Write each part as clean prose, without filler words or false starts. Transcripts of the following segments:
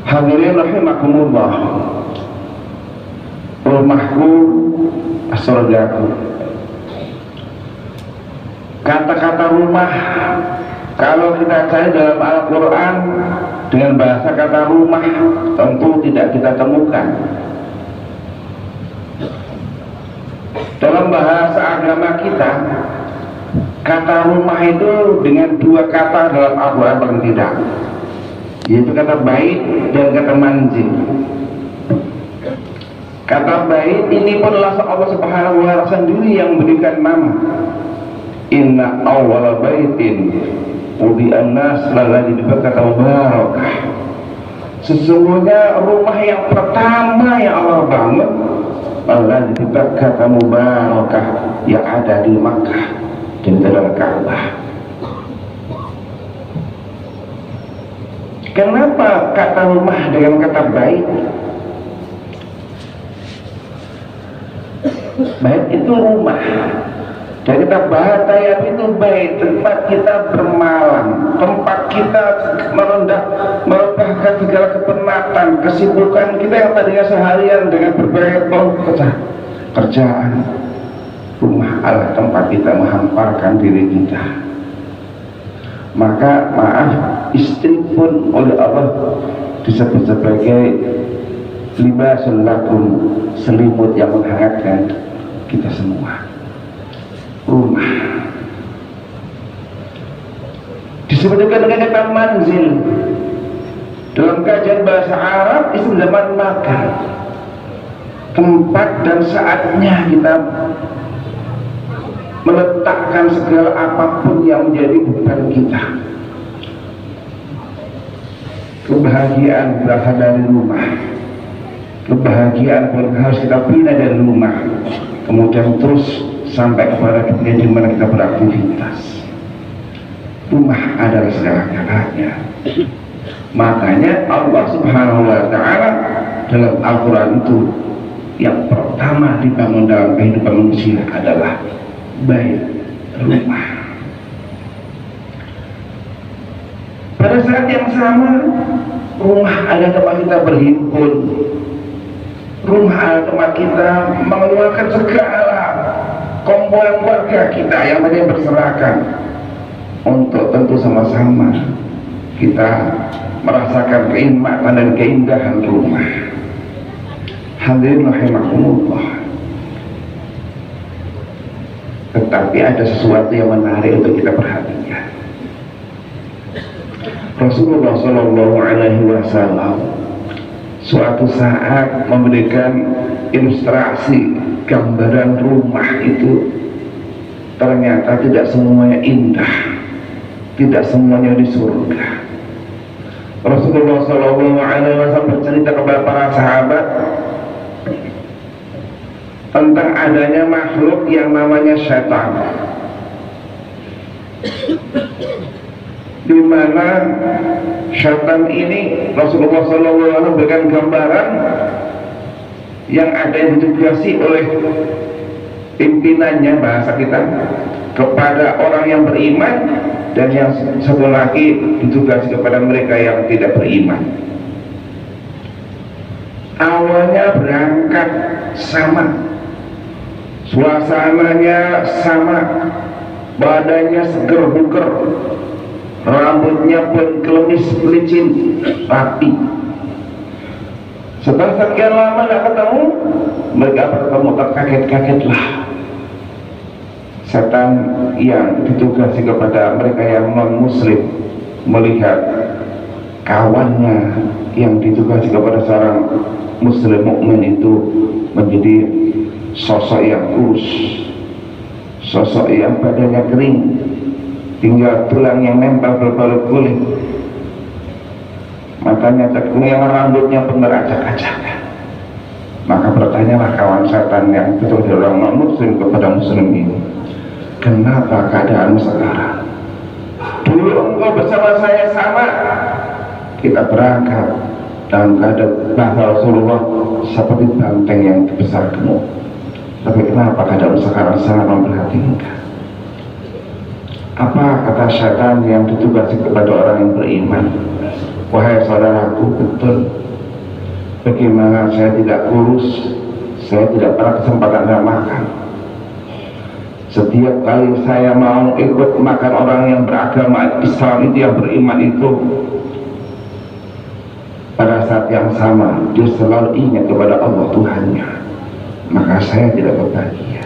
Hadirin rahimakumullah, rumahku surgaku. Kata-kata rumah kalau kita cari dalam Al-Quran dengan bahasa kata rumah tentu tidak kita temukan. Dalam bahasa agama kita, kata rumah itu dengan dua kata dalam Al-Quran paling tidak, yaitu kata bait dan kata manzil. Kata bait ini pun adalah Allah Subhanahu wa Ta'ala sendiri yang memberikan nama. Inna awwala baitin wudi'an nas lalladzi bibakkata mubarakah. Sesungguhnya rumah yang pertama yang Allah bangun lalladzi bibakkata mubarakah, yang ada di Makkah dan adalah Ka'bah. Kenapa kata rumah dengan kata bait? Bait itu rumah, dan kita bahasa itu bait, tempat kita bermalam, tempat kita merebahkan segala kepenatan, kesibukan kita yang tadinya seharian dengan berbagai kerjaan. Rumah adalah tempat kita menghamparkan diri kita. Maka maaf, istri pun oleh Allah disebut sebagai libasul lakum, selimut yang menghangatkan kita semua. Rumah disebutkan dengan kata manzil dalam kajian bahasa Arab, isim zaman makan, tempat dan saatnya kita meletakkan segala apapun yang menjadi beban kita. Kebahagiaan berasal dari rumah. Kebahagiaan pun harus kita pindah dari rumah, kemudian terus sampai kepada dunia di mana kita beraktivitas. Rumah adalah segala-galanya. Makanya Allah Subhanahu wa Ta'ala dalam Al-Quran itu yang pertama dibangun dalam kehidupan manusia adalah bait, rumah. Pada saat yang sama, rumah adalah tempat kita berhimpun. Rumah adalah tempat kita mengeluarkan segala komponen keluarga kita yang tadi berserakan untuk tentu sama-sama kita merasakan kenikmatan dan keindahan rumah. Hadirin rahimakumullah. Tetapi ada sesuatu yang menarik untuk kita perhatikan. Rasulullah Shallallahu Alaihi Wasallam suatu saat memberikan ilustrasi gambaran rumah itu ternyata tidak semuanya indah, tidak semuanya di surga. Rasulullah Shallallahu Alaihi Wasallam bercerita kepada para sahabat tentang adanya makhluk yang namanya syaitan, di mana syaitan ini Rasulullah SAW memberikan gambaran yang ada yang ditugasi oleh pimpinannya, bahasa kita, kepada orang yang beriman, dan yang satu lagi ditugasi kepada mereka yang tidak beriman. Awalnya berangkat sama, suasananya sama, badannya seger buger, rambutnya pun kelemis licin rapi. Setelah sekian lama tidak ketemu, mereka bertemu terkaget-kagetlah. Setan yang ditugasi kepada mereka yang non muslim melihat kawannya yang ditugasi kepada seorang muslim mukmin itu menjadi sosok yang kurus, sosok yang badannya kering, tinggal tulang yang nempel berbalut kulit, matanya tekung, yang rambutnya pun beracak-acakan. Maka bertanyalah kawan setan yang betul dari orang non muslim kepada muslim ini, kenapa keadaanmu sekarang? Dulu engkau bersama saya sama, kita berangkat dalam keadaan bahasa Rasulullah seperti banteng yang besar gemuk, tapi kenapa keadaan sekarang sangat memprihatinkan? Apa kata syaitan yang ditugasi kepada orang yang beriman? Wahai saudaraku, betul. Bagaimana saya tidak kurus, saya tidak pernah kesempatan makan. Setiap kali saya mau ikut makan orang yang beragama Islam itu, yang beriman itu, pada saat yang sama dia selalu ingat kepada Allah Tuhannya, maka saya tidak berbahagia.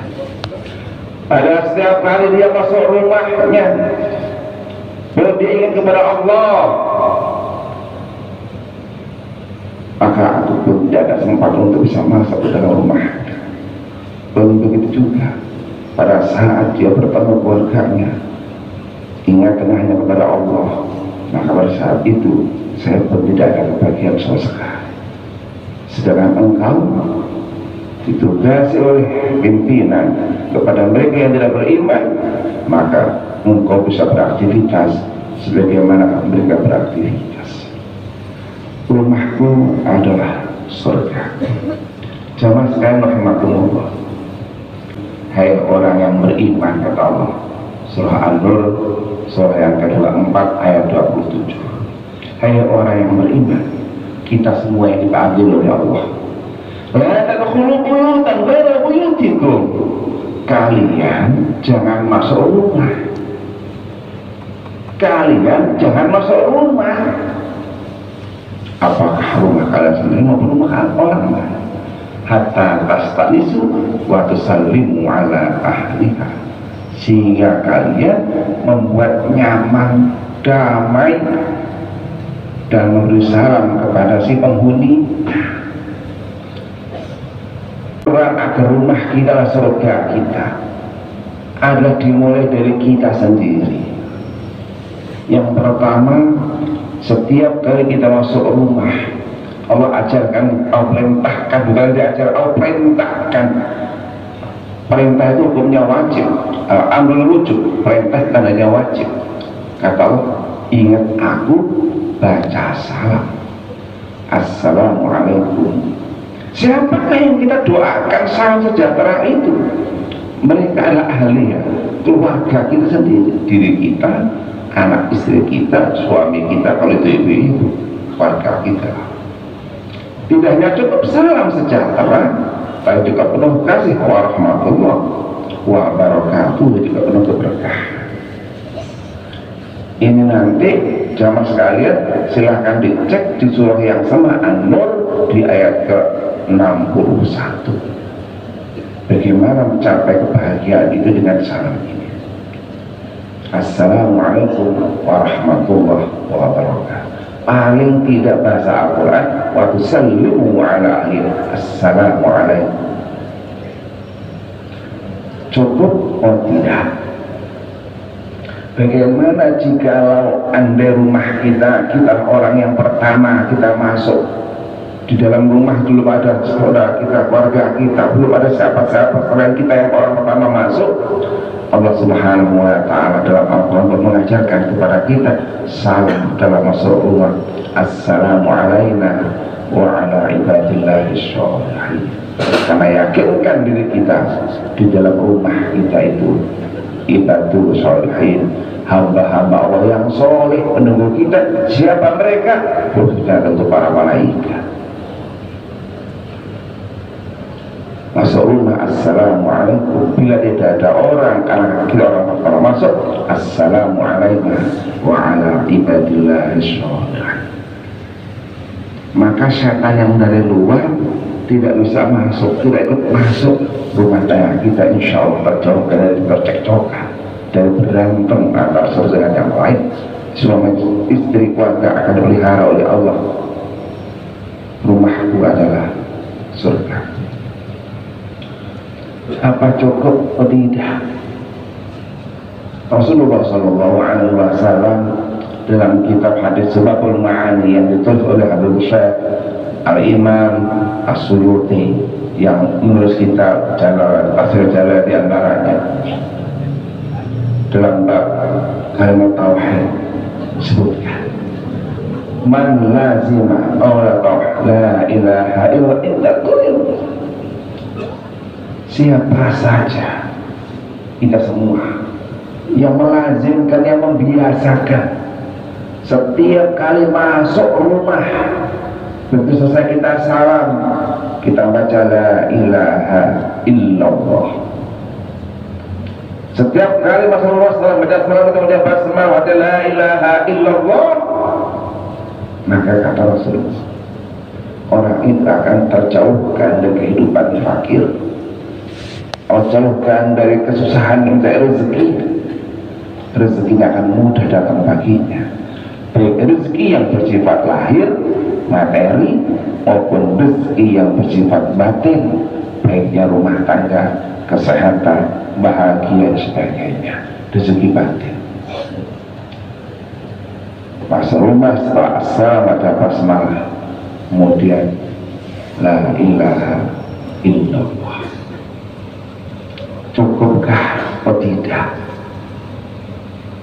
Pada setiap kali dia masuk rumahnya, belum dia ingat kepada Allah, maka aku pun tidak ada sempat untuk bisa masuk ke dalam rumah. Belum begitu juga pada saat dia bertemu keluarganya, ingatkan hanya kepada Allah, maka pada saat itu saya pun tidak akan kebahagiaan sama sekali. Sedangkan engkau ditugasi oleh pimpinan kepada mereka yang tidak beriman, maka engkau bisa beraktivitas sebagaimana mereka beraktivitas. Rumahku adalah surga. Jamaah sekalian rahimakumullah, hai orang yang beriman, kata Allah, surah An-Nur, surah yang ke-4 ayat 27. Hai orang yang beriman, kita semua yang dipanggil oleh Allah. La tadkhulu buyutan ghayra buyutikum. Kalian jangan masuk rumah. Kalian jangan masuk rumah. Apakah rumah kalian sendiri maupun rumah orang lain? Hatta tastanisu wa tusallimu ala ahliha. Sehingga kalian membuat nyaman, damai, dan memberi salam kepada si penghuni. Agar rumah kita adalah surga kita adalah dimulai dari kita sendiri. Yang pertama, setiap kali kita masuk rumah, Allah ajarkan, Allah perintahkan, bukan diajar, Allah perintahkan. Perintah itu hukumnya wajib, ambil rujuk, perintah tandanya wajib. Kata Allah, ingat aku, baca salam, assalamualaikum. Siapakah yang kita doakan salam sejahtera itu? Mereka adalah ahli, keluarga kita sendiri, diri kita, anak istri kita, suami kita, kalau itu ibu, keluarga kita. Tidak hanya cukup salam sejahtera, tapi juga penuh kasih warahmatullah wabarakatuh, juga penuh keberkah. Ini nanti jamaah sekalian silahkan dicek di surah yang sama, An-Nur, di ayat ke-61. Bagaimana mencapai kebahagiaan itu dengan salam ini. Assalamualaikum warahmatullahi wabarakatuh. Paling tidak bahasa Al-Quran, wa tusallimu ala ahli, assalamualaikum. Cukup atau tidak? Bagaimana jika Anda rumah kita orang yang pertama kita masuk, di dalam rumah belum ada saudara kita, keluarga kita, belum ada siapa-siapa selain kita yang orang pertama masuk. Allah Subhanahu wa ta'ala dalam Al-Quran mengajarkan kepada kita salam dalam masuk rumah, assalamu alayna wa ala ibadillahi sholihin. Karena yakinkan diri kita di dalam rumah kita itu ibadur sholihin, hamba-hamba Allah yang soleh menunggu kita. Siapa mereka? Khususnya tentu para malaikat. Masuk rumah, assalamualaikum. Bila tidak ada orang, karena kita orang pertama masuk, assalamualaikum wa ala ibadillahi sholihin. Maka syaitan yang dari luar tidak bisa masuk, tidak ikut masuk rumah tangga kita. Insya Allah terjauhkan dari percekcokan, dari berantem antara satu dengan yang lain. Suami istri keluarga akan dipelihara oleh Allah. Rumahku adalah surga. Apa cukup atau tidak? Rasulullah SAW dalam kitab hadis Sebabul Ma'ani yang ditulis oleh Habib Syekh Al-Imam As-Suyuti, yang menulis kitab Tafsir Jalal di antaranya, dalam bab kalimat tauhid disebutkan, man lazima la ilaha illallah, siapa saja kita semua yang melazimkan, yang membiasakan Setiap kali masuk rumah, begitu selesai kita salam, kita baca la ilaha illallah. Setiap kali masuk rumah setelah baca salam kita baca basmalah la ilaha illallah. Maka kata Rasul, orang itu akan terjauhkan dari kehidupan fakir, terjauhkan dari kesusahan mencari rezeki. Rezekinya akan mudah datang baginya, baik rezeki yang bersifat lahir materi maupun rezeki yang bersifat batin, baiknya rumah tangga, kesehatan, bahagia dan sebagainya. Rezeki batin. Masuk rumah setelah asal ada basmalah, kemudian la ilaha illallah. Cukupkah atau tidak?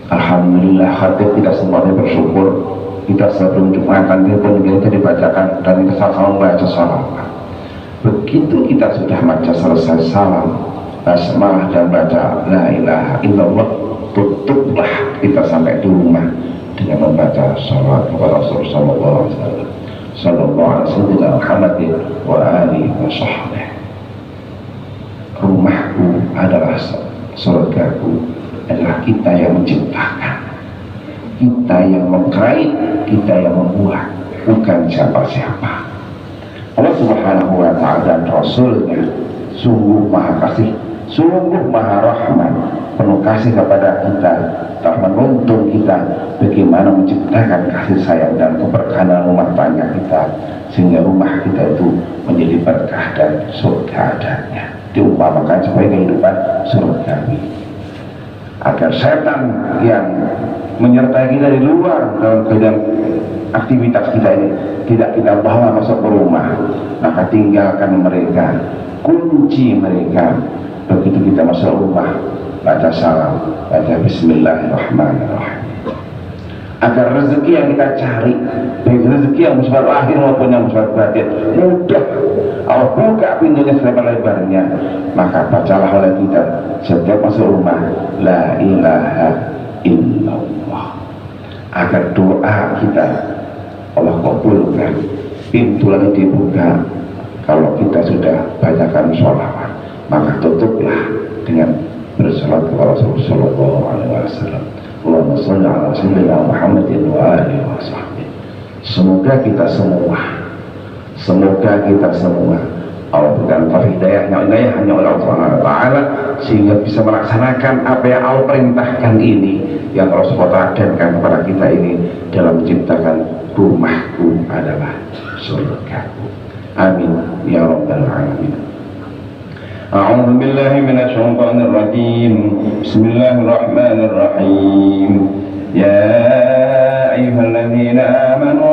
Alhamdulillah, hati kita semuanya bersyukur. Kita sebelum Jumatan pun kita dibacakan dan kita sama membaca salawat. Begitu kita sudah baca selesai salam, basmalah dan baca la ilaha illallah, tutuplah kita sampai di rumah dengan membaca salawat kepada Rasulullah sallallahu alaihi wasallam. Sallallahu alaihi wasallam Muhammadin wa alihi wa sahbihi. Rumahku adalah surgaku, adalah kita yang menciptakan, kita yang mengkait, kita yang membuat, bukan siapa-siapa. Allah Subhanahu wa ta'ala dan Rasulnya sungguh maha kasih, sungguh maha rahman, penuh kasih kepada kita, tak menuntun kita bagaimana menciptakan kasih sayang dan keberkahan rumah tangga kita, sehingga rumah kita itu menjadi berkah dan surga adanya, diumpamakan sebagai kehidupan surgawi. Agar setan yang menyertai kita di luar dalam keadaan aktivitas kita ini tidak kita bawa masuk ke rumah, maka tinggalkan mereka, kunci mereka. Begitu kita masuk rumah, baca salam, baca bismillahirrahmanirrahim. Agar rezeki yang kita cari, baik rezeki yang bersifat lahir maupun yang bersifat batin, mudah Allah buka pintunya selebar-lebarnya. Maka bacalah oleh kita setiap masuk rumah la ilaha illallah, agar doa kita Allah kabulkan, pintu lagi dibuka. Kalau kita sudah bacakan sholawat, maka tutuplah dengan bersolat kepada Rasulullah sallallahu alaihi wasallam. Allahumma shalli ala sayyidina Muhammadin wa alihi wa sahbihi. Semoga kita semua Allah berikan hidayahnya hanya oleh Allah Subhanahu wa ta'ala, sehingga bisa melaksanakan apa yang Allah perintahkan ini, yang Allah Subhanahu wa ta'ala ajarkan kepada kita ini, dalam menciptakan rumahku adalah surgaku. Amin ya rabbal alamin. A'udzu billahi minasyaitonir rajim. Bismillahirrahmanirrahim. Ya ayyuhalladzina amanu